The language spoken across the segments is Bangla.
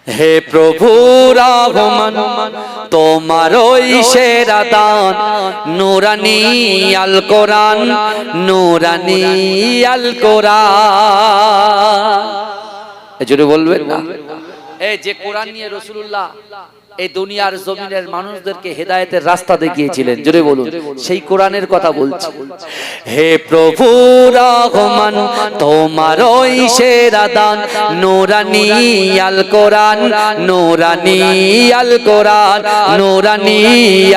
হে প্রভু রহমান তোমার ওই সেরা দান নূরানী আল কোরআন, নূরানী আল কোরআন। এজন্য বলবেন না এই যে কোরআন নিয়ে রাসূলুল্লাহ এই দুনিয়ার জমিনের মানুষদেরকে হেদায়েতের রাস্তা দেখিয়েছিলেন, জোরে বলুন, সেই কোরআনের কথা বলছি। হে প্রভু রহমান তোমার ওই সেরা দান নূরানী আল কোরআন, নূরানী আল কোরআন, নূরানী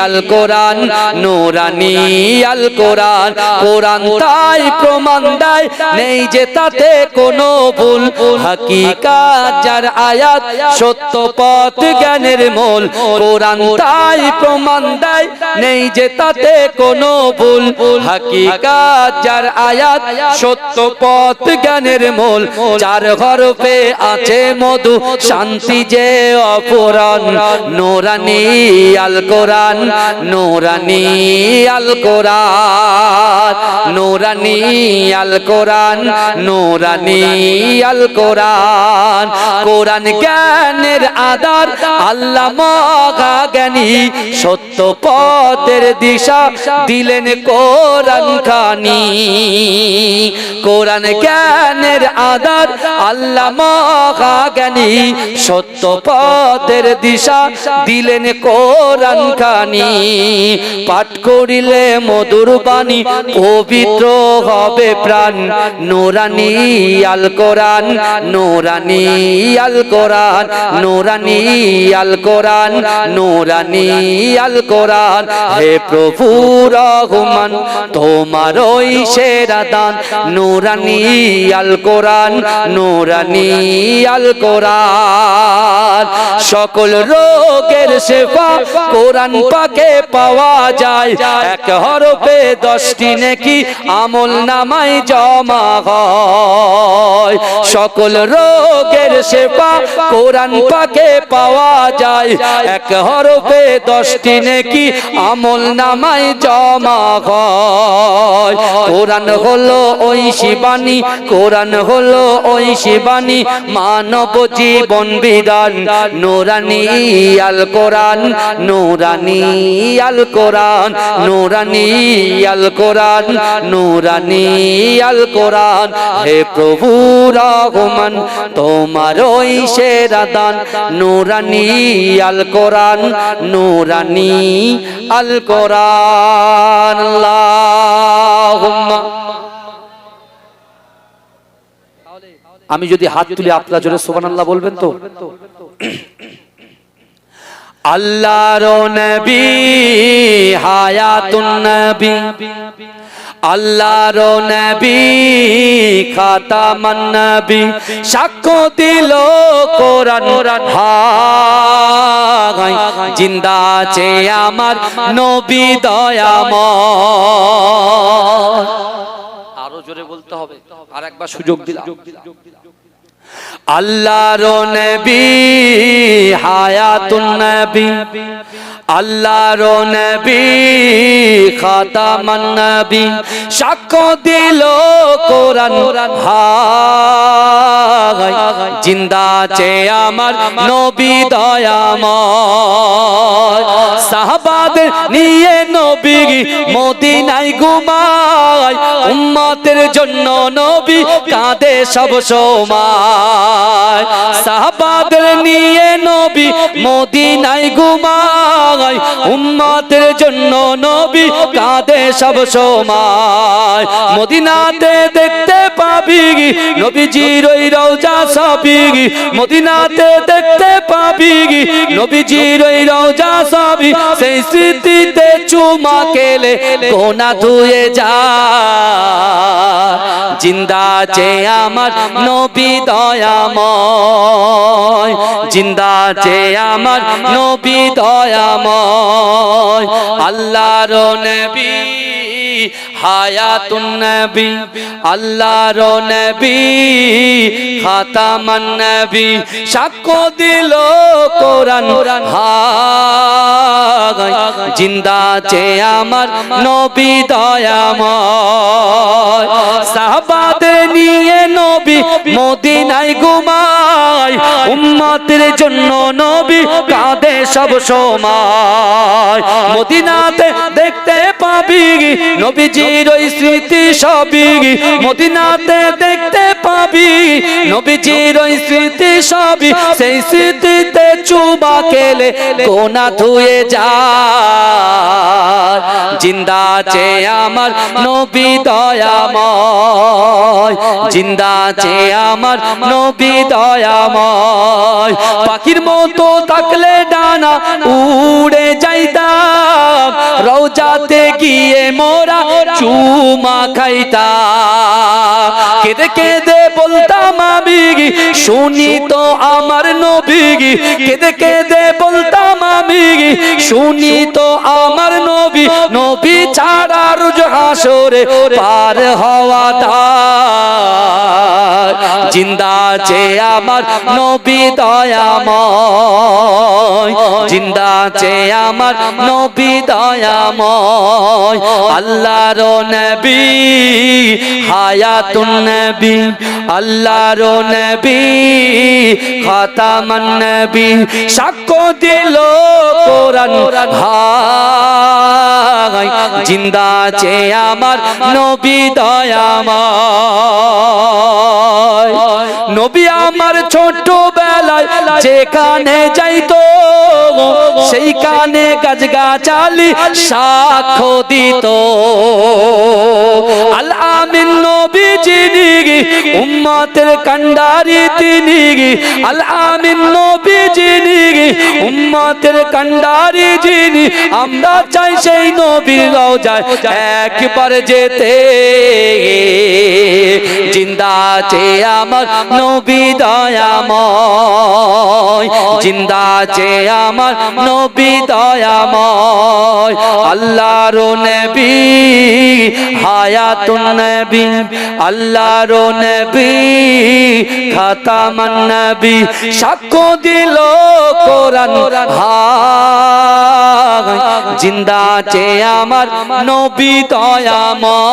আল কোরআন, নূরানী আল কোরআন। কোরআন তাই প্রমাণ দেয় নেই যে তাতে কোনো ভুল, হাকিকাত যার আয়াত সত্য পথ জ্ঞানের মূল। কোরআন তাই প্রমাণ দেয় নেই যে তাতে কোনো ভুল, হাকিকাত যার আয়াত সত্য পথ জ্ঞানের মূল। চার হরফে আছে মধু শান্তি যে অপূরণ, নূরানী আল কোরআন, নূরানী আল কোরআন, নূরানী আল কোরআন, নূরানী আল কোরআন। কোরআন জ্ঞানের আধার, আল্লাহ মহা জ্ঞানী, সত্য পথের দিশা দিলেন কোরআন খানি। কোরআন জ্ঞানের আধার, আল্লাহ মহা জ্ঞানী, সত্য পথের দিশা দিলেন কোরআন খানি। পাঠ করিলে মধুর বাণী পবিত্র হবে প্রাণ, নূরানী আল কোরআন, নূরানী আল কোরআন, নূরানী আল কোরআন, নূরানী আল কোরআন। হে প্রভু রহমান তোমার ওই সেরা দান নূরানী আল কোরআন, নূরানী আল কোরআন। সকল রোগের শেফা কোরআন পাকে পাওয়া যায়, এক হরফে 10টি নেকি আমল নামায় জমা হয়। সকল রোগের শেফা কোরআন পাকে পাওয়া যায়, এক হরফে 10টি নেকি আমল নামায় জমা হয়। কোরআন হলো ওই শিবানী, কোরআন হলো ওই শিবানী, মানব জীবন বিধান, নূরানী আল কোরআন, নূরানী আল কোরআন, নূরানী আল কোরআন, নূরানী আল কোরআন। হে প্রভু রহমান তোমার ওই সেরা দান নূরানী আল কোরআন, নূরানী আল কোরআন। আল্লাহুম্মা। আমি যদি হাত তুলি আপনারা জোরে সুবহানাল্লাহ বলবেন তো? আল্লাহর নবী হায়াতুন নবী, আল্লাহর নবী খাতামান নবী, সাক্ষ্য দিল কোরআন হায়, জিন্দা আছে আমার নবী দয়াময়। আরো জোরে বলতে হবে, আর একবার সুযোগ দিলাম। আল্লাহর নবী হায়াতুন নবী, আল্লাহর নবী খাতামান নবী, সাক্ষ্য দিল কোরআন হায়, জিন্দা আছে আমার নবী দয়াময়। সাহাবাদের নিয়ে নবী মদিনায় ঘুমায়, উম্মতের জন্য নবী কাঁদে সব সময়। সাহাবাদের নিয়ে নবী মদিনায় ঘুমায়, উম্মতের জন্য নবী কাঁদে সব সময়। মদিনাতে দেখতে পাবি নবীজির ওই রওজা ছবি, মদিনাতে দেখতে পাবি নবীজির ওই রওজা ছবি, সেই স্মৃতিতে চুমা খেলে গোনা ধুয়ে যায়। জিন্দা আছে আমার নবী দয়াময়, জিন্দা আছে আমার নবী দয়াময়। আল্লাহর নবী হায়াতুন নবী, আল্লাহর নবী খাতামান নবী, সাক্ষ্য দিল কোরআন হায়, জিন্দা আছে আমার নবী দয়াময়। সাহাবাদের নিয়ে নবী মদিনায় ঘুমায়, উম্মতের জন্য নবী কাঁদে সব সময়। মদিনাতে দেখতে পাবি নবীজির ওই স্মৃতি সবই, মদিনাতে দেখতে পাবি নবীজির ওই স্মৃতি সবই। সেই স্মৃতিতে চুমা খেলে গোনা ধুয়ে যায়। জিন্দা আছে আমার নবী দয়াময়, জিন্দা আছে আমার নবী দয়াময়। পাখির মতো থাকলে ডানা উড়ে যাইতাম, রওজাতে গিয়ে মোরা চুমা খাইতাম। কেঁদে কেঁদে বলতাম আমি শুনি তো আমার নবী, কেঁদে কেঁদে বলতাম আমি শুনি তো আমার নবী। নবী ছাড়া রোজ হাসরে পার হওয়া দায়। জিন্দা আছে আমার নবী দয়াময়, জিন্দা আছে আমার নবী দয়াময়। আল্লাহর নবী হায়াতুন নবী, আল্লাহর নবী খাতামান নবী। সাক্ষ্য দিল কোরআন হায়, জিন্দা আছে আমার নবী দয়াময়। নবী আমার ছোটবেলায় যেখানে যাইতো সেইখানে গাছগাছালি সাক্ষ্য দিত। আল আমিন নবী যিনি উম্মতের কান্ডারি তিনি, আল আমিন নবী যিনি উম্মতের কান্ডারি যিনি। আমরা চাই সেই নবীর রওজায় একবার যেতে। জিন্দা আছে আমার নবী দয়াময়, জিন্দা আছে আমার নবী দয়াময়। আল্লাহর নবী হায়াতুন নবী, আল্লাহর নবী খাতামান নবী। সাক্ষ্য দিল কোরআন হায়, জিন্দা আছে আমার নবী দয়াময়।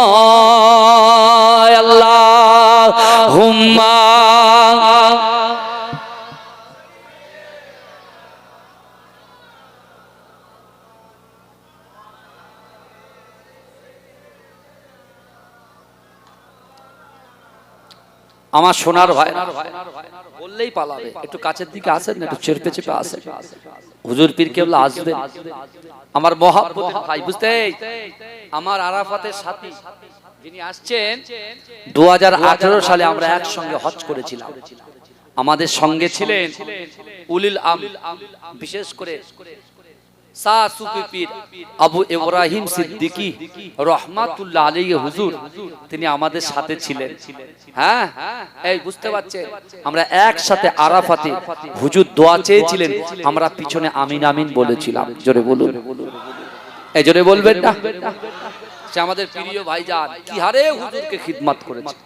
আল্লাহুম্মা আমার সোনার ভাই বললেই পালাবে। একটু কাছের দিকে আসেন না, একটু চেপে চেপে আসেন। হুজুর পীর কেবলা আসবেন, আমার মহাব্বতের ভাই। বুঝতে আমার আরাফাতের সাথী যিনি আসছেন, 2018 সালে আমরা একসঙ্গে হজ করেছিলাম। আমাদের সঙ্গে ছিলেন উলিল আমর, বিশেষ করে শাহ সুফি পীর আবু ইব্রাহিম সিদ্দিকী রহমাতুল্লাহ আলাইহি হুজুর, তিনি আমাদের সাথে ছিলেন। হ্যাঁ, এই বুঝতে পারছেন, আমরা একসাথে আরাফাতে হুজুর দোয়া চেয়েছিলেন, আমরা পিছনে আমিন আমিন বলেছিলাম। জোরে বলুন, এই জোরে বলবেন না? সে আমাদের প্রিয় ভাইজান কি হারে হুজুরকে খিদমত করেছে।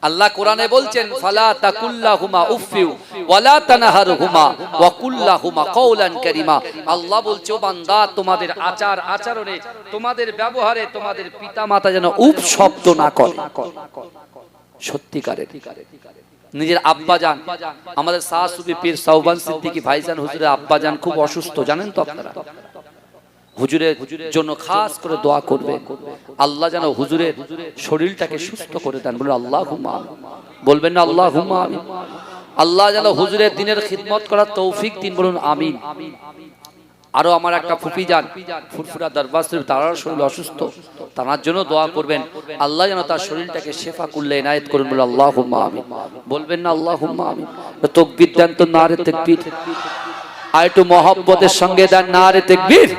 আল্লাহ কোরআনে বলছেন, ফালা তাকুল্লাহুমা উফফি ওয়ালা তানহারহুমা ওয়া কুল্লাহুমা কওলান কারীমা। আল্লাহ বলছে, ও বান্দা, তোমাদের আচার আচরণে, তোমাদের ব্যবহারে তোমাদের পিতামাতা যেন উফ শব্দ না করে। সত্যিকারে নিজের আব্বাজান, আমাদের শাহ সুফি পীর সাওবান সিদ্দিকী ভাইজান হুজুরের আব্বাজান খুব অসুস্থ, জানেন তো আপনারা। হুজুরের জন্য খাস করে দোয়া করবে, আল্লাহ যেন হুজুরের শরীরটাকে সুস্থ করে দেন। বলুন আল্লাহুম্মা আমিন। বলবেন না আল্লাহুম্মা আমিন? আল্লাহ যেন হুজুরের দিনের খিদমত করার তৌফিক দিন। বলুন আমিন। আরো আমার একটা ফুফি যান ফুরফুরা দরবার শরীফ, তার শরীর অসুস্থ, তার জন্য দোয়া করবেন, আল্লাহ যেন তার শরীরটাকে শেফা করলে এনায়েত করুন। বলুন আল্লাহুম্মা আমিন। বলবেন না আল্লাহুম্মা আমিন? তাকবীর দেন তো, নারে তাকবীর। আর একটু মহব্বতের সঙ্গে দেন নারে তাকবীর।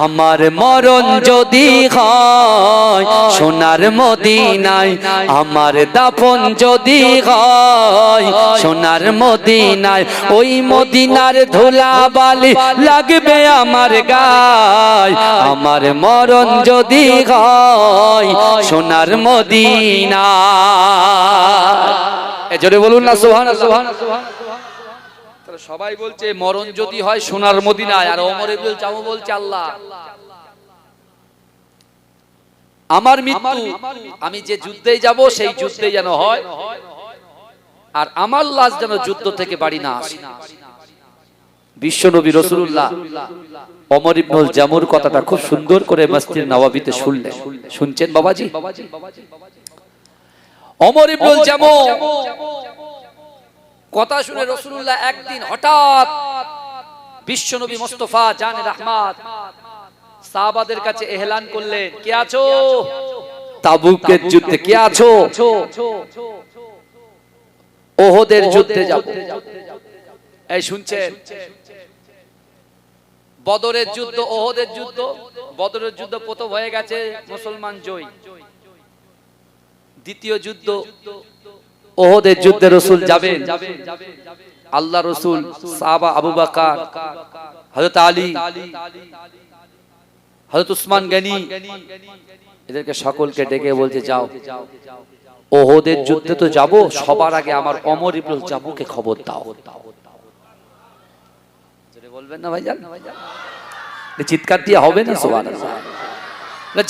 আমার মরণ যদি হয় সোনার মদিনায়, আমার দাফন যদি হয় সোনার মদিনায়, ওই মদিনার ধুলাবালি লাগবে আমার গায়। আমার মরণ যদি হয় সোনার মদিনায়। এজোরে বলুন না সুবহানাল্লাহ। সবাই বলছে মরণ যদি হয় সোনার মদিনায়, আর ওমর ইবনুল জামু বলছে, আল্লাহ আমার মৃত্যু আমি যে যুদ্ধে যাব সেই যুদ্ধে যেন হয় আর আমার লাশ যেন যুদ্ধ থেকে বাড়ি না আসে। বিশ্বনবী রাসূলুল্লাহ ওমর ইবনুল জামুর কথাটা খুব সুন্দর করে মসজিদ নববীতে শুনলেন। শুনছেন বাবাজি? ওমর ইবনুল জামু কথা শুনে রাসূলুল্লাহ একদিন হঠাৎ বিশ্বনবী মুস্তাফা জানে রাহমাত সাহাবাদের কাছে এলান করলেন, কে আছো তাবুকের যুদ্ধে, কে আছো ওহদের যুদ্ধে যাব। এই শুনছেন? বদরের যুদ্ধ, ওহদের যুদ্ধ। বদরের যুদ্ধ প্রথম হয়ে গেছে, মুসলমান জয়। দ্বিতীয় যুদ্ধ ওহদের যুদ্ধে রাসূল যাবেন। আল্লাহ রাসূল, সাহাবা আবু বকর, হযরত আলী, হযরত উসমান গনি, এদেরকে সকলকে ডেকে বলছে যাও ওহদের যুদ্ধে তো যাব, সবার আগে আমার ওমর ইবনুল জামুকে খবর দাও। বলবেন না ভাইজান? চিৎকার দিয়ে হবে না? সুবহানাল্লাহ।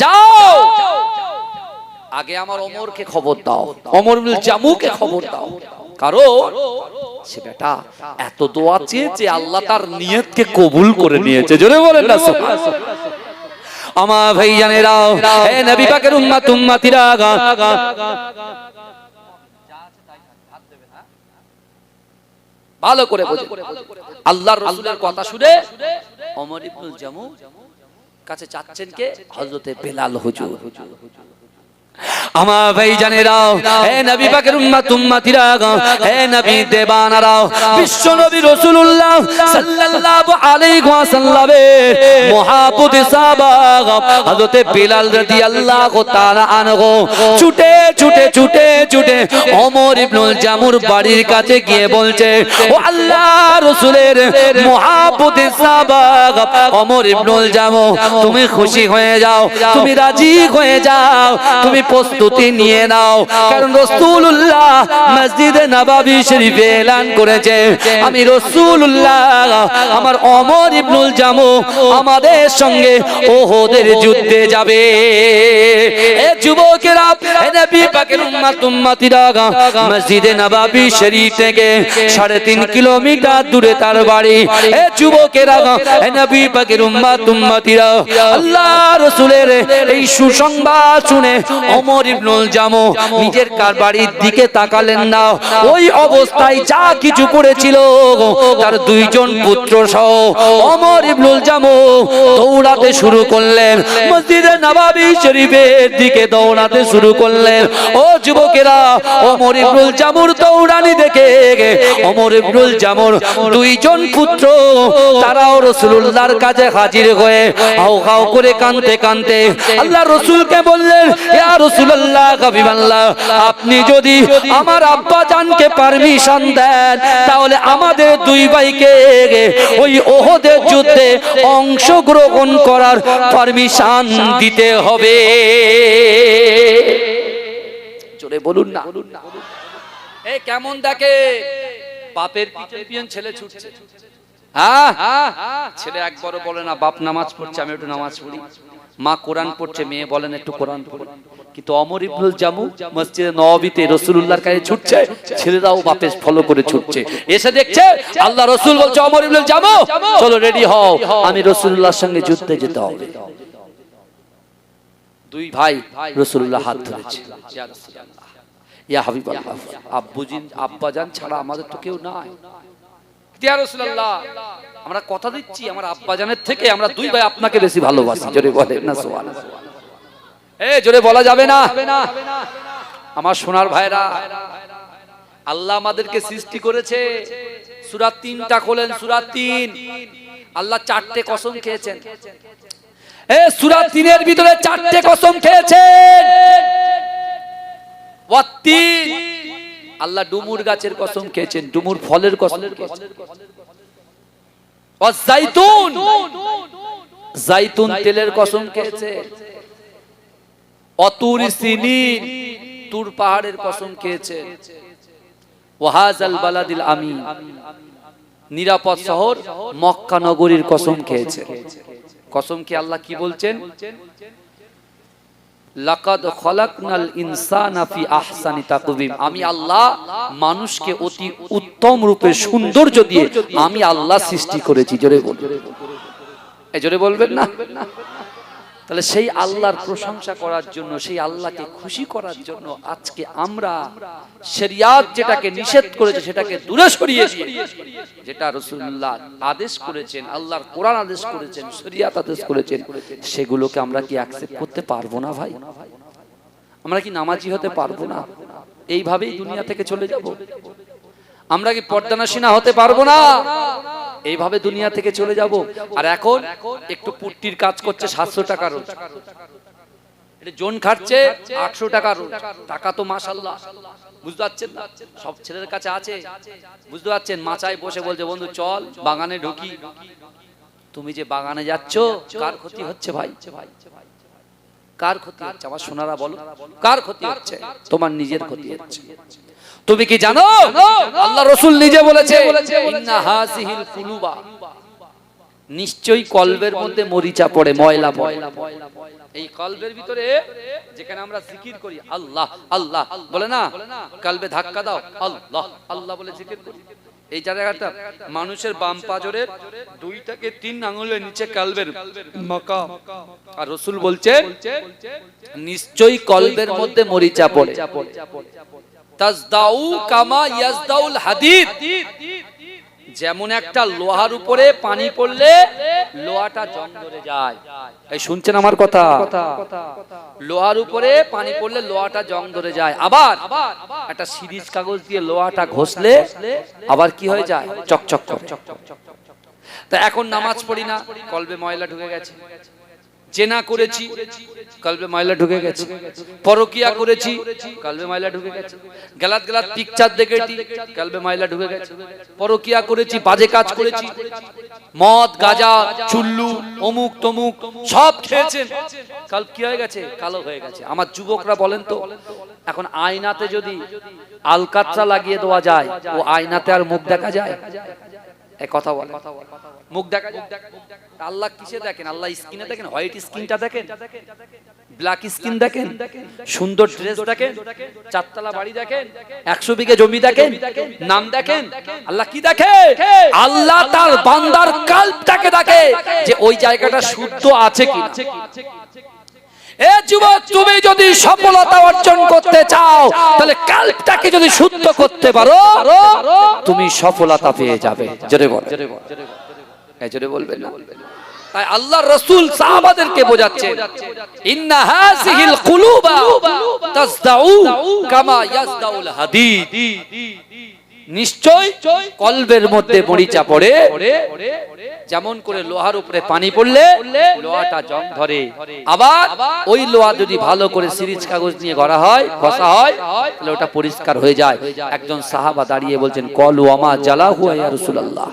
যাও আগে আমার ওমরকে খবর দাও, ওমর ইবনুল জামুকে খবর দাও। কারণ সে বেটা এত দোয়া চেয়েছে, আল্লাহ তার নিয়তকে কবুল করে নিয়েছে। জোরে বলেন না সুবহানাল্লাহ। আমার ভাইজানেরা, হে নবী পাকের উম্মত উম্মতিরা, ভালো করে বোঝেন। আল্লাহর রাসূলের কথা শুনে ওমর ইবনুল জামু কাছে চাচ্ছেন কে? হযরতে বেলাল হুজুর। আমার ভাইজানেরা, হে নবী পাকের উম্মত উম্মতিরা, হে নবী দেবানারা, বিশ্ব নবী রাসূলুল্লাহ সাল্লাল্লাহু আলাইহি ওয়াসাল্লামের মুহাব্বতি সাহাবা হযরতে বেলাল রাদিয়াল্লাহু তাআলা আনহু ছুটে ছুটে ছুটে ছুটে ওমর ইবনুল জামুর বাড়ির কাছে গিয়ে বলছে, ও আল্লাহর রাসূলের মুহাব্বতি সাহাবা ওমর ইবনুল জামু, তুমি খুশি হয়ে যাও, তুমি রাজি হয়ে যাও, তুমি প্রস্তুতি নিয়ে নাও। কারণ রাসূলুল্লাহ মসজিদে নববী শরীফে এলান করেছে, আমি রাসূলুল্লাহ আমার ওমর ইবনুল জামু আমাদের সঙ্গে ওহদের যুদ্ধে যাবে। এ যুবকেরা, এ নবী পাকের উম্মত উম্মতিরা, মসজিদে নববী শরীফ থেকে 3.5 কিলোমিটার দূরে তার বাড়ি। এ যুবকেরা, এ নবী পাকের উম্মত উম্মতিরা, আল্লাহ রাসূলের এই সুসংবাদ শুনে ওমর ইবনুল জামু নিজের কার বাড়ির দিকে তাকালেন না। ওই অবস্থায় যা কিছু করেছিল তার 2 জন পুত্র সহ ওমর ইবনুল জামু দৌড়াতে শুরু করলেন, মসজিদে নববী শরীফের দিকে দৌড়াতে শুরু করলেন। ও যুবকেরা, ওমর ইবনুল জামুর দৌড়ানি দেখে ওমর ইবনুল জামুর 2 জন পুত্র তারাও রাসূলুল্লাহর কাছে হাজির হয়ে হাউ হাউ করে কাঁদতে কাঁদতে আল্লাহ রাসূলকে বললেন, ইয়া রাসূলুল্লাহ, হাবিবাল্লাহ, আপনি যদি আমার আব্বা জানকে পারমিশন দেন তাহলে আমাদের 2 ভাইকে ওই ওহদের যুদ্ধে অংশগ্রহণ করার পারমিশন দিতে হবে। জোরে বলুন না। এ কেমন দেখে বাপের পিছন পিছন ছেলে ছুটছে। হ্যাঁ, ছেলে একবারও বলে না বাপ নামাজ পড়ছে আমি একটু নামাজ পড়ি, মা কোরআন পড়ছে মেয়ে বলেন একটু কোরআন পড়ি। কিন্তু ওমর ইবনুল জামু মসজিদে নববীতে রাসূলুল্লাহর কাছে ছুটছে, ছেলেরাও বাপের ফলো করে ছুটছে। এসে দেখছে আল্লাহ রাসূল বলছে, ওমর ইবনুল জামু চলো রেডি হও, আমি রাসূলুল্লাহর সঙ্গে যুদ্ধে যেতে হবে। 2 ভাই রাসূলুল্লাহ হাত ধরেছে, ইয়া রাসূলুল্লাহ, ইয়া হাবিবাল্লাহ, আব্বুজিন আব্বাজান ছাড়া আমাদের তো কেউ নাই। ইয়া রাসূলুল্লাহ, আমরা কথা দিচ্ছি আমার আব্বাজানের থেকে আমরা 2 ভাই আপনাকে বেশি ভালোবাসি। জোরে বলেন না সুবহানাল্লাহ। এ জোরে বলা যাবে না। আমার সোনার ভাইরা, আল্লাহ আমাদেরকে সৃষ্টি করেছে, সূরা 3টা খোলেন, সূরা 3। আল্লাহ 4টে কসম খেয়েছেন। এ সূরা 3-এর ভিতরে 4টে কসম খেয়েছেন। ওয়াত্তিন, আল্লাহ ডুমুর গাছের কসম খেয়েছেন, ডুমুর ফলের কসম খেয়েছেন। ওয়াজাইতুন, জাইতুন তেলের কসম খেয়েছেন। অতুর সিনিন, তুর পাহাড়ের কসম খেয়েছেন। ওয়াহাজাল বালাদিল আমিন, নিরাপদ শহর মক্কা নগরীর কসম খেয়েছেন। কসম কি আল্লাহ কি বলছেন? লাকাদ খলাকনাল ইনসানা ফি আহসানি তাকওয়িম, আমি আল্লাহ মানুষকে অতি উত্তম রূপে সৌন্দর্য দিয়ে আমি আল্লাহ সৃষ্টি করেছি। জোরে বলবেন, এই জোরে বলবেন না? তাহলে সেই আল্লাহর প্রশংসা করার জন্য, সেই আল্লাহকে খুশি করার জন্য আজকে আমরা শরিয়াত যেটাকে নিষেধ করেছে সেটাকে দূরে সরিয়ে দিয়ে যেটা রাসূলুল্লাহ আদেশ করেছেন, আল্লাহর কোরআন আদেশ করেছেন, শরিয়াত আদেশ করেছেন, সেগুলোকে আমরা কি অ্যাকসেপ্ট করতে পারবো না ভাই? আমরা কি নামাজি হতে পারবো না? এইভাবেই দুনিয়া থেকে চলে যাব? আমরা কি পর্দানাশীনা হতে পারবো না? এইভাবে দুনিয়া থেকে চলে যাব? আর এখন একটু পুট্টির কাজ করছে 700 টাকা রোজ, এটা জন খাটছে 800 টাকা রোজ। টাকা তো মাশাআল্লাহ, বুঝতে পারছেন না? সব ছেলের কাছে আছে, বুঝতে পারছেন? মাচায় বসে বলছে বন্ধু চল বাগানে ঢুকি। তুমি যে বাগানে যাচ্ছ কার ক্ষতি হচ্ছে ভাই? কার ক্ষতি হচ্ছে? আমার সোনারা বলো, কার ক্ষতি হচ্ছে? তোমার নিজের ক্ষতি হচ্ছে। তুমি কি জানো আল্লাহ রাসূল নিজে বলেছে ইন্না হাযিহিল কুলুবা, নিশ্চয়ই কলবের মধ্যে মরিচা পড়ে, ময়লা পড়ে। এই কলবের ভিতরে যেখানে আমরা জিকির করি আল্লাহ আল্লাহ বলে না, কলবে ধাক্কা দাও আল্লাহ আল্লাহ বলে জিকির করি, এই জায়গাটা মানুষের বাম পাজরের 2 থেকে 3 আঙ্গুলের নিচে কলবের মাকাম। আর রাসূল বলছেন নিশ্চয়ই কলবের মধ্যে মরিচা পড়ে। তাজদাউ কামা ইয়াজদাউল হাদিদ, যেমন একটা লোহার উপরে পানি পড়লে লোহাটা জং ধরে যায়। এই শুনছেন আমার কথা? লোহার উপরে পানি পড়লে লোহাটা জং ধরে যায়। আবার একটা সিরিজ কাগজ দিয়ে লোহাটা ঘষলে আবার কি হয়ে যায়? চকচক করে। তা এখন নামাজ পড়ি না, কলবে ময়লা ঢুকে গেছে। জেনা করেছি, কলবে ময়লা ঢুকে গেছে। পরকিয়া করেছি, কলবে ময়লা ঢুকে গেছে। গলাত গলাত পিকচার দেখেছি, কলবে ময়লা ঢুকে গেছে। পরকিয়া করেছি, বাজে কাজ করেছি, মদ গাঁজা চুল্লু অমুক তমুক সব খেয়েছেন, কলব কি হয়ে গেছে? কালো হয়ে গেছে। আমার যুবকরা বলেন তো, এখন আয়নাতে যদি আলকাতরা লাগিয়ে দেওয়া যায়, ও আয়নাতে আর মুখ দেখা যায়? এই কথা বলে, মুখ দেখা যায়? আল্লাহ কিসে দেখেন? আল্লাহ স্কিনে দেখেন? হোয়াইট স্কিনটা দেখেন, ব্ল্যাক স্কিন দেখেন, সুন্দর ড্রেস দেখেন, 4 তলা বাড়ি দেখেন, 100 বিঘা জমি দেখেন, নাম দেখেন? আল্লাহ কি দেখে? আল্লাহ তার বান্দার কলবটাকে দেখে যে ওই জায়গাটা শুদ্ধ আছে কিনা। এ যুবক, তুমি যদি সফলতা অর্জন করতে চাও তাহলে কলবটাকে যদি শুদ্ধ করতে পারো তুমি সফলতা পেয়ে যাবে। জোরে বল, এই জোরে বলবেন না? তাই আল্লাহর রাসূল সাহাবাদেরকে বোঝাচ্ছেন ইন্না হাযিহিল কুলুবা তাজদাউ কামা ইয়াজদাউল হাদিদ, নিশ্চয় কলবের মধ্যে মরিচা পড়ে, যেমন করে লোহার উপরে পানি পড়লে লোহাটা জং ধরে। আবার ওই লোহা যদি ভালো করে সিরিজ কাগজ নিয়ে ঘষা হয় তাহলে ওটা পরিষ্কার হয়ে যায়। একজন সাহাবা দাঁড়িয়ে বলছেন কলু আমা জালাহু ইয়া রাসূলুল্লাহ,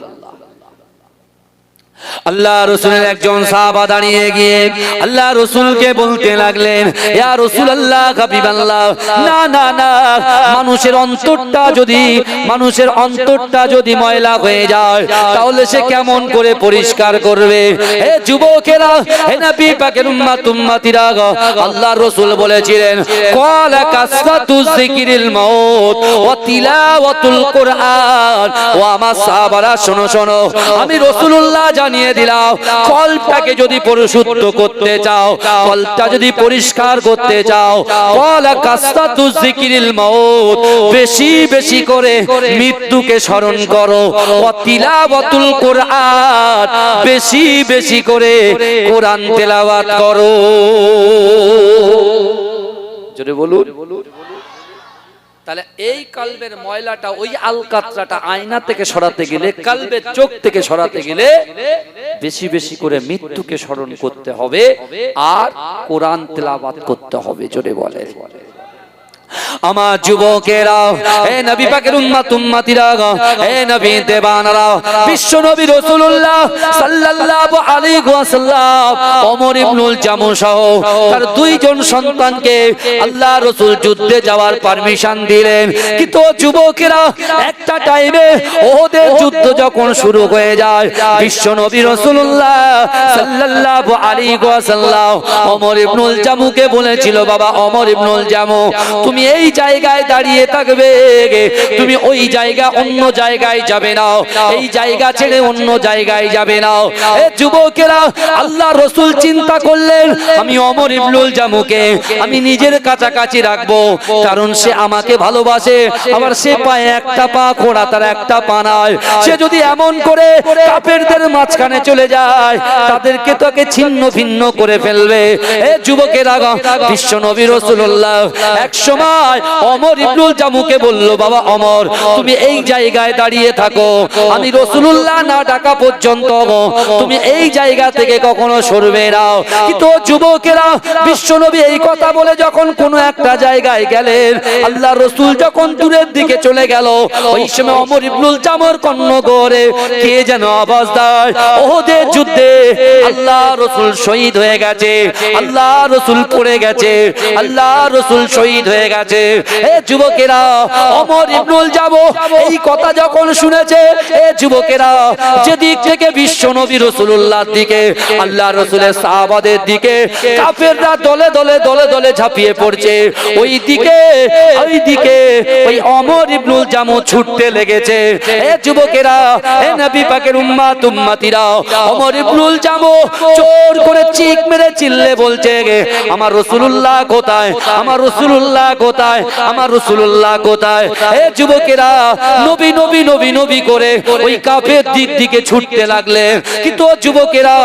আল্লাহ রাসূলের একজন সাহাবা দাঁড়িয়ে গিয়ে আল্লাহ রাসূলকে বলতে লাগলেন ইয়া রাসূলুল্লাহ হাবিবাল্লাহ, না না না, মানুষের অন্তরটা যদি ময়লা হয়ে যায় তাহলে সে কেমন করে পরিষ্কার করবে? হে যুবকেরা, হে নবী পাকের উম্মতিরা, আল্লাহ রাসূল বলেছিলেন ক্বালা কাসরাতু যিকরিল মাউত ওয়া তিলাওয়াতুল কুরআন। ও আমার সাহাবারা শোনো শোনো, আমি রাসূলুল্লাহ জানিয়ে দিলাম, কলটাকে যদি পরিশুদ্ধ করতে চাও, কলটা যদি পরিষ্কার করতে চাও, ক্বালা কাসরাতু যিকরিল মাউত, বেশি বেশি করে মৃত্যুকে স্মরণ করো, ওয়া তিলাওয়াতুল কুরআন, বেশি বেশি করে কোরআন তেলাওয়াত করো। জোরে বলুন। তাহলে এই কলবের ময়লাটা, ওই আলকাতরাটা আয়না থেকে সরাতে গেলে, কলবের চোখ থেকে সরাতে গেলে বেশি বেশি করে মৃত্যুকে স্মরণ করতে হবে আর কোরআন তেলাওয়াত করতে হবে। জোরে বলে। আমার যুবকেরা, হে নবী পাকের উম্মত উম্মতিরা, হে নবী দেবানরা, বিশ্ব নবী রাসূলুল্লাহ সাল্লাল্লাহু আলাইহি ওয়াসাল্লাম ওমর ইবনুল জামু সহ তার দুইজন সন্তানকে আল্লাহ রাসূল যুদ্ধে যাওয়ার পারমিশন দিলেন। কিন্তু যুবকেরা, একটা টাইমে ওদের যুদ্ধ যখন শুরু হয়ে যায়, বিশ্ব নবী রাসূলুল্লাহ সাল্লাল্লাহু আলাইহি ওয়াসাল্লাম ওমর ইবনুল জামুকে বলেছিল, বাবা ওমর ইবনুল জামু, তুমি এই জায়গায় দাঁড়িয়ে থাকবে, তুমি ওই জায়গা অন্য জায়গায় যাবে না, এই জায়গা ছেড়ে অন্য জায়গায় যাবে না। এ যুবকেরা, আল্লাহ রাসূল চিন্তা করলেন, আমি ওমর ইবনুল জামুকে আমি নিজের কাছাকাছি রাখবো, কারণ সে আমাকে ভালোবাসে, আবার সে পায়ে একটা পা খোঁড়া, তার একটা পা নাই। সে যদি এমন করে কাফেরদের মাঝখানে চলে যায়, তাদেরকে তোকে ছিন্ন ভিন্ন করে ফেলবে। এ যুবকেরা, বিশ্ব নবী রাসূলুল্লাহ এক সময় ওমর ইবনুল জামুকে বলল, বাবা ওমর, তুমি এই জায়গায় দাঁড়িয়ে থাকো, আমি রাসূলুল্লাহ না ডাকা পর্যন্ত তুমি এই জায়গা থেকে কখনো সরবে না। কিন্তু যুবকেরা, বিশ্ব নবী এই কথা বলে যখন কোনো একটা জায়গায় গেলেন, আল্লাহ রাসূল যখন দূরের দিকে চলে গেল, ওই সময় ওমর ইবনুল জামুর কর্ণগরে কে যেন আওয়াজ দেয়, ওহদের যুদ্ধে আল্লাহ রাসূল শহীদ হয়ে গেছে, আল্লাহ রাসূল পড়ে গেছে, আল্লাহ রাসূল শহীদ হয়ে গেছে। এ যুবকেরা, ওমর ইবনুল জামু এই কথা যখন শুনেছে, এ যুবকেরা, যেদিক থেকে বিশ্ব নবী রাসূলুল্লাহর দিকে, আল্লাহ রাসূলের সাহাবাদের দিকে কাফেররা দলে দলে দলে দলে ঝাঁপিয়ে পড়ছে, ওই দিকে ওই ওমর ইবনুল জামু ছুটতে লেগেছে। এ যুবকেরা, হে নবী পাকের উম্মত উম্মতিরা, ওমর ইবনুল জামু জোর করে চিক মেরে চিল্লে বলছে, আমার রাসূলুল্লাহ কোথায়, আমার রাসূলুল্লাহ কোথায়, আমার রাসূলুল্লাহ কোথায়। হে যুবকেরা, নবী নবী নবী নবী করে ওই কাফের দিকে ছুটতে লাগলেন। কিন্তু যুবকেরা,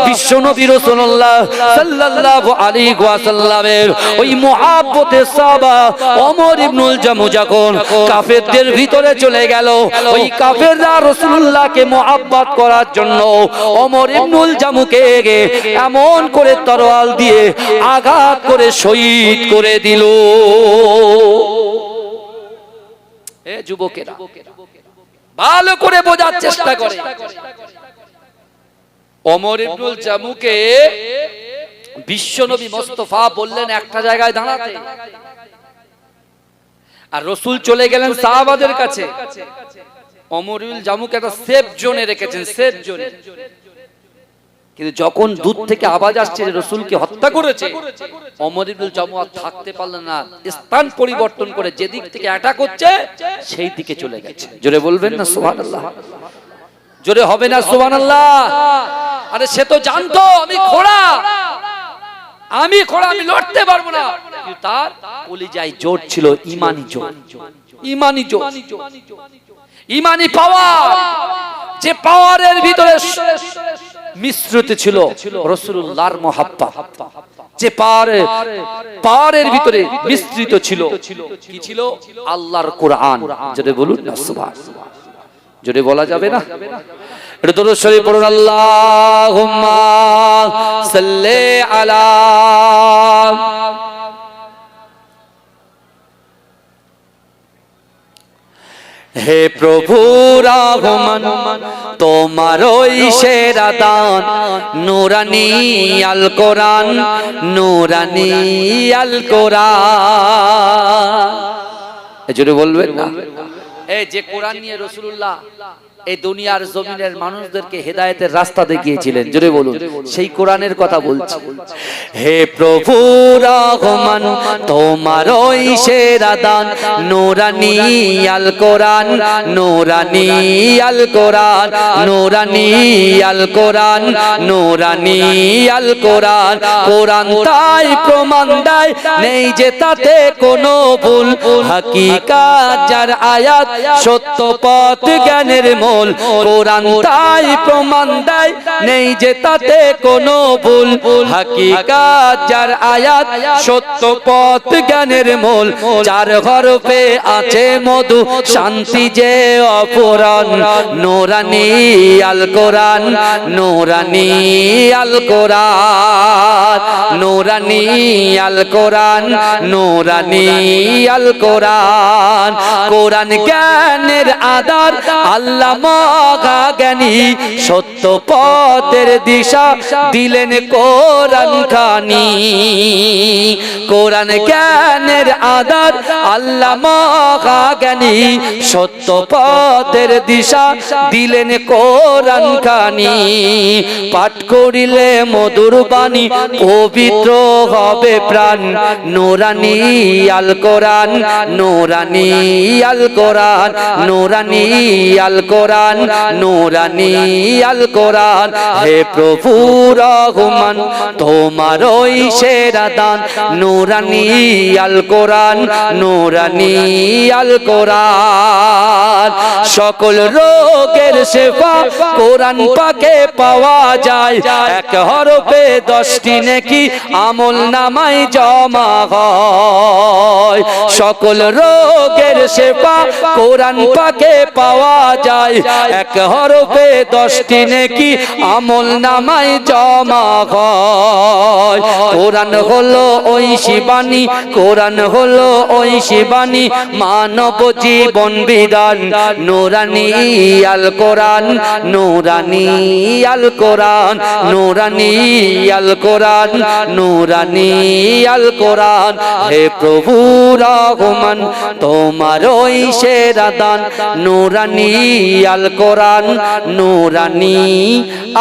বিশ্ব নবী রাসূলুল্লাহ সাল্লাল্লাহু আলাইহি ওয়াসাল্লামের ওই মুহাব্বতের সাহাবা ওমর ইবনুল জামু যখন কাফেরদের ভিতরে চলে গেল, ওই কাফেররা রাসূলুল্লাহকে মুহাব্বত করার জন্য ওমর ইবনুল জামুকে এমন করে তরোয়াল দিয়ে আঘাত করে শহীদ করে দিল। এ যুবকেরা, ভালো করে বোঝার চেষ্টা করে, ওমর ইবনুল জামুকে বিশ্বনবী মুস্তাফা বললেন একটা জায়গায় দাঁড়াতে, আর রাসূল চলে গেলেন সাহাবাদের কাছে। ওমর ইবনুল জামুকে একটা সেফ জোনে রেখেছেন, সেফ জোনে। কিন্তু যখন দূর থেকে আওয়াজ আসছে রাসূলকে হত্যা করেছে, ওমর ইবনুল জামু আর থাকতে পারলেন না, স্থান পরিবর্তন করে যেদিক থেকে অ্যাটাক হচ্ছে সেই দিকে চলে গেছে। জোরে বলবেন না সুবহানাল্লাহ? জোরে হবে না সুবহানাল্লাহ? আরে সে তো জানতো আমি খোড়া, আমি লড়তে পারবো না, কিন্তু তার কলিজায় জোর ছিল, ঈমানি জোর, ঈমানি জোর, ঈমানি পাওয়ার, যে পাওয়ারের ভিতরে মিশ্রিত ছিল রাসূলুল্লাহর মুহাব্বত, যে পাওয়ারের ভিতরে মিশ্রিত ছিল কি ছিল? আল্লাহর কোরআন। জোরে বলুন না সুবহানাল্লাহ? জোরে বলা যাবে না? এটা দরুদ শরীফ পড়ুন, আল্লাহুম্মা সাল্লি আলা। হে প্রভু রহমান, তোমার ওই সেরা দান, নূরানী আল কোরআন, নূরানী আল কোরআন। এজন্য বলবেন না, এই যে কোরআন নিয়ে রাসূলুল্লাহ এই দুনিয়ার জমিনের মানুষদেরকে হেদায়েতের রাস্তা দেখিয়েছিলেন, জোরে বলুন, সেই কোরআনের কথা বলছি। হে প্রভু রহমান, তোমার ওই সেরা দান, নূরানী আল কোরআন, নূরানী আল কোরআন, নূরানী আল কোরআন, নূরানী আল কোরআন। কোরআন তাই প্রমাণ দেয় নেই যে তাতে কোনো ভুল, হাকিকাত যার আয়াত, সত্য পথ জ্ঞানের মূল। কোরআন তাই প্রমাণ দেয় নেই যে তাতে কোনো ভুল, হাকিকাত যার আয়াত, সত্য পথ জ্ঞানের মূল। চার হরফে আছে মধু, শান্তি যে অপূরণ, নূরানী আল কোরআন, নূরানী আল কোরআন। নূরানি আল কোরআন, নূরানি আল কোরআন। কোরআন জ্ঞানের আধার, আল্লাহ মহা জ্ঞানী, সত্য পথের দিশা দিলেন কোরআন খানি। কোরআন জ্ঞানের আধার, আল্লাহ মহা জ্ঞানী, সত্য পথের দিশা দিলেন কোরআন খানি। পাঠ করিলে মধুর বাণী, পবিত্র হবে প্রাণ। নূরানি আল কোরআন, নূরানি আল কোরআন, নূরানি আল কোরআন, নূরানি আল কোরআন। হে প্রভু রহমান, তোমার ওই সেরা দান। নূরানি আল কোরআন, নূরানি আল কোরআন। সকল রোগের শেফা কোরআন পাকে পাওয়া যায়। এক হরফে 10টি নেকি আমল নামায় জমা হয়। সকল রোগের শেফা কোরআন পাকে পাওয়া যায়। এক হরফে 10টি নেকি আমল নামায় জমা হয়। কোরআন হলো ওই শিবানী, কোরআন হলো ওই শিবানী, মানব জীবন বিধান। নূরানি আল কোরআন, নূরানি আল কোরআন, নূরানি আল কোরআন, নূরানি আল কোরআন। হে প্রভু রহমান, তোমার ওই সেরা দান। নূরানি আল কোরআন, নূরানি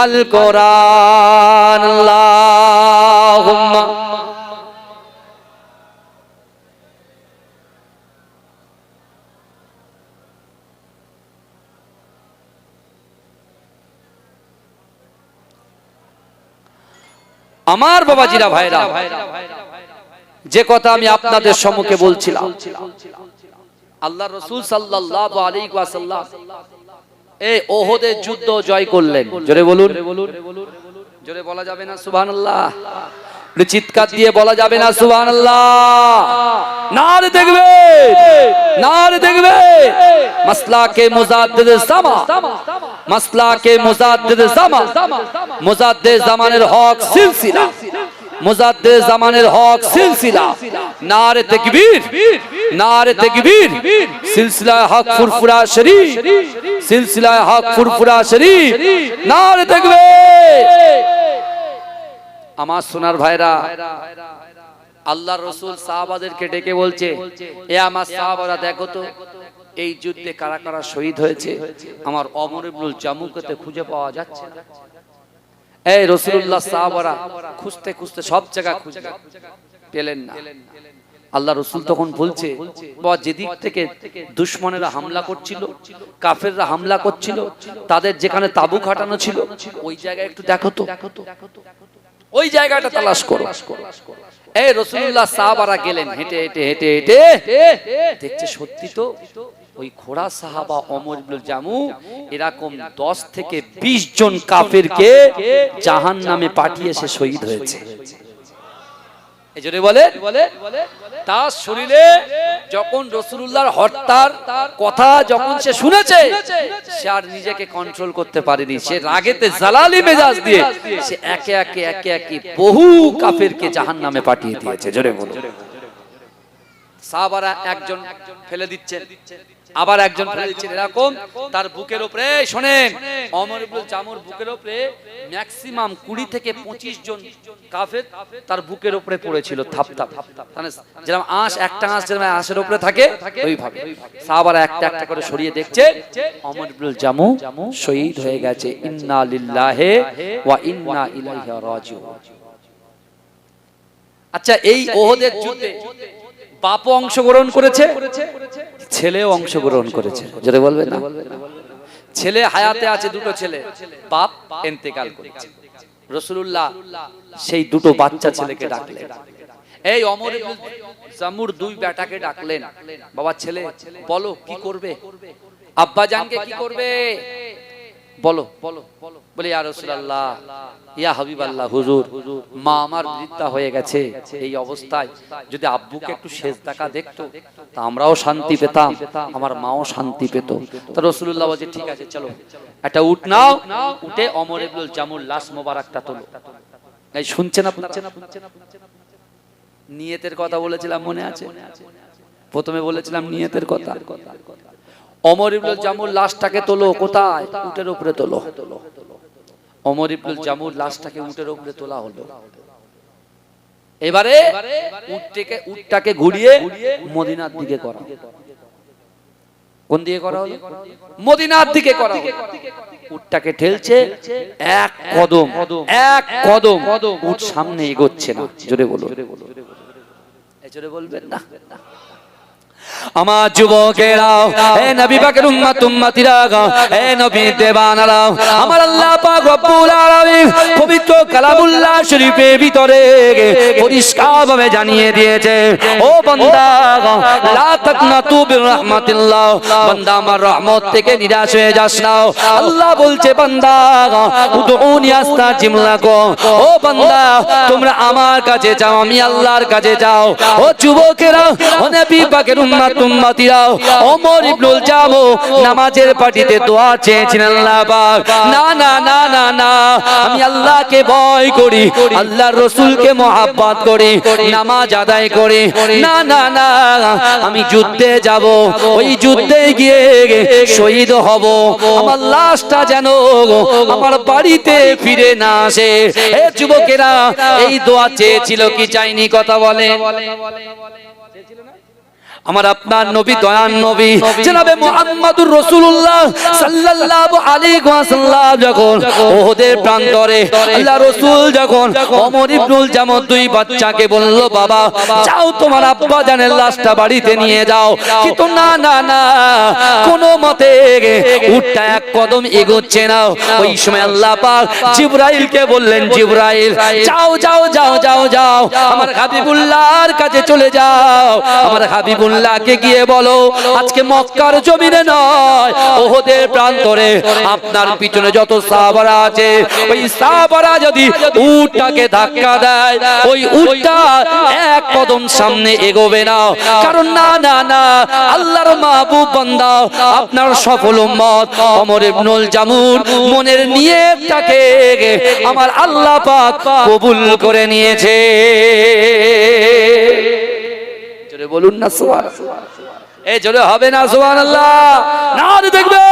আল কোরআন। আল্লাহুম্মা আমার বাবাজিরা ভাইরা, যে কথা আমি আপনাদের সম্মুখে বলছিলাম, আল্লাহ রাসূল সাল্লাল্লাহু আলাইহি ওয়াসাল্লাম এই ওহদের যুদ্ধ জয় করলেন। জোরে বলুন, জোরে বলা যাবে না সুবহানাল্লাহ? চিৎকার দিয়ে বলা যাবে না সুবহানাল্লাহ? নারে দেখবে, নারে দেখবে। মাসলাকে মুজাদ্দিদ জামা, মাসলাকে মুজাদ্দিদ জামা, মুজাদ্দিদ জামানের হক সিলসিলা, মুজাদ্দিদ জামানের হক সিলসিলা। নারে তাকবীর, নারে তাকবীর। সিলসিলা হক ফুরফুরা শরীফ, সিলসিলা হক ফুরফুরা শরীফ। নারে তাকবীর। আমার সোনার ভাইরা, আল্লাহর রাসূল সাহাবাদেরকে ডেকে বলছে, এ আমার সাহাবারা দেখো তো এই যুদ্ধে কারা কারা শহীদ হয়েছে। আমার ওমর ইবনুল জামুকে খুঁজে পাওয়া যাচ্ছে না। এই রাসূলুল্লাহ সাহাবারা খুঁজতে খুঁজতে সব জায়গা খুঁজলেন, পেলেন না। আল্লাহ রাসূল তখন বলছে, বাবা যেদিক থেকে দুশমনেরা হামলা করছিল, কাফেররা হামলা করছিল, তাদের যেখানে তাবু খাটানো ছিল ওই জায়গায় একটু দেখো তো, ওই জায়গাটা তালাশ করো। এই রাসূলুল্লাহ সাহাবারা গেলেন, হেঁটে হেঁটে হেঁটে হেঁটে দেখছে সত্যি তো ওই ঘোড়া সাহাবা ওমর ইবনুল জামু এরকম 10 থেকে 20 জন কাফেরকে জাহান্নামে পাঠিয়ে সে শহীদ হয়েছে। এজন্য বলে তার শরীরে যখন রাসূলুল্লাহর হত্যার কথা যখন সে শুনেছে, সে আর নিজেকে কন্ট্রোল করতে পারেনি। সে রাগেতে জালালি মেজাজ দিয়ে সে একে একে একে একে বহু কাফেরকে জাহান্নামে পাঠিয়ে দিয়েছে। জোরে বলুন। সাহাবারা একজন ফেলে দিচ্ছেন, আবার একজন ফেলে দিচ্ছেন, এরকম তার বুকের উপরে, শোনেন, ওমর ইবনুল জামুর বুকের উপরে ম্যাক্সিমাম 20 থেকে 25 জন কাফের তার বুকের উপরে পড়েছিল থাপ থাপ। মানে যেরকম আঁশ, একটা আঁশ যেরকম আঁশের উপরে থাকে ওইভাবে সাহাবারা একটা একটা করে সরিয়ে দেখছে ওমর ইবনুল জামু শহীদ হয়ে গেছে। ইন্না লিল্লাহি ওয়া ইন্না ইলাইহি রাজিউন। আচ্ছা, এই ওহদের যুদ্ধে বাপও অংশগ্রহণ করেছে, ছেলেও অংশগ্রহণ করেছে। যেটা বলবেন না, ছেলে হায়াতে আছে, দুটো ছেলে, বাপ ইন্তেকাল করেছে। রাসূলুল্লাহ সেই দুটো বাচ্চা ছেলেকে ডাকলেন। এই ওমর ইবনুল জামুর 2 বেটাকে ডাকলেন, বাবা ছেলে বলো কি করবে, আব্বা জানকে কি করবে বলো। বলে ইয়া রাসূলুল্লাহ, ইয়া হাবিবাল্লাহ, হুজুর মা আমার বৃদ্ধা হয়ে গেছে, এই অবস্থায় যদি আব্বুকে একটু সেজদাকা দেখতো তা আমরাও শান্তি পেতাম, আমার মাও শান্তি পেত। তো রাসূলুল্লাহ বলে ঠিক আছে চলো একটা উট নাও, উঠে ওমর ইবনুল জামুর লাশ মোবারকটা তোলো। এই শুনছেন আপনারা? নিয়তের কথা বলেছিলাম, মনে আছে? প্রথমে বলেছিলাম নিয়তের কথা। ওমর ইবনুল জামুর লাশটাকে তোলো, কোথায়? উটের উপরে তোলো। ওমর ইবনুল জামুর লাশটাকে উটের উপরে তোলা হলো। এবারে উটটাকে ঘুরিয়ে মদিনার দিকে করা। কোন দিকে করা হলো? মদিনার দিকে করা হলো। উটটাকে ঠেলছে, এক কদম উট সামনে এগোচ্ছে না। জোরে বলো, জোরে বলবেন না? আমার যুবকেরা, হে নবী পাকের উম্মত উম্মতিরা, হে নবী দেওয়ানারা, আমার আল্লাহ পাক রব্বুল আলামিন পবিত্র কালামুল্লাহ শরীফের ভিতরে পরিষ্কারভাবে জানিয়ে দিয়েছে, ও বান্দা লা তাকনাতু বির রাহমাতিল্লাহ, বান্দা আমার রহমত থেকে নিরাশ হয়ে যাস না। আল্লাহ বলছে, বান্দা উদউনি আস্তাজিব লাকুম, ও বান্দা তোমরা আমার কাছে যাও, আমি আল্লাহর কাছে যাও। ও যুবকেরা, ও নবী পাকের উম্মতিরা, ওমর ইবনুল জামু নামাজের পাটিতে দোয়া চেয়েছিলেন, আল্লাহ পাক না না না না না, আমি আল্লাহকে ভয় করি, আল্লাহর রাসূলকে মহব্বত করি, নামাজ আদায় করি, না না না, আমি যুদ্ধে যাব, ওই যুদ্ধে গিয়ে শহীদ হব, আমার লাশটা যেন আমার বাড়িতে ফিরে না আসে। হে যুবকেরা, এই দোয়া চেয়েছিল কি চাইনি? কথা বলে। আমার আপনার নবী, দয়ার নবী জনাবে মুহাম্মদুর রাসূলুল্লাহ সাল্লাল্লাহু আলাইহি ওয়াসাল্লাম যখন উহুদের প্রান্তরে আল্লাহর রাসূল যখন ওমর ইবনুল জামুর দুই বাচ্চাকে বলল, বাবা যাও তোমার আব্বা জানের লাশটা বাড়িতে নিয়ে যাও, কিন্তু না না না, কোনো মতে উটটা এক কদম এগোচ্ছে না। ওই সময় আল্লাহ পাক জিবরাইলকে বললেন, জিবরাইল যাও যাও যাও যাও যাও, আমার হাবিবুল্লাহর কাছে চলে যাও, আমার হাবিবুল্লাহকে গিয়ে বলো আজকে মক্কার জমিনে নয়, উহুদের প্রান্তরে আপনার পিছনে যত সাহাবারা আছে, ওই সাহাবারা যদি উটটাকে ধাক্কা দেয়, ওই উটটা এক কদম সামনে এগোবে না। কারণ না না না, আল্লাহর মাহবুব বান্দা আপনার সফল উম্মত ওমর ইবনুল জামুর মনের নিয়তটাকে আমার আল্লাহ পাক কবুল করে নিয়েছে। জোরে বলুন না সুবহানাল্লাহ। এই জোরে হবে না সুবহানাল্লাহ? না দেখবে।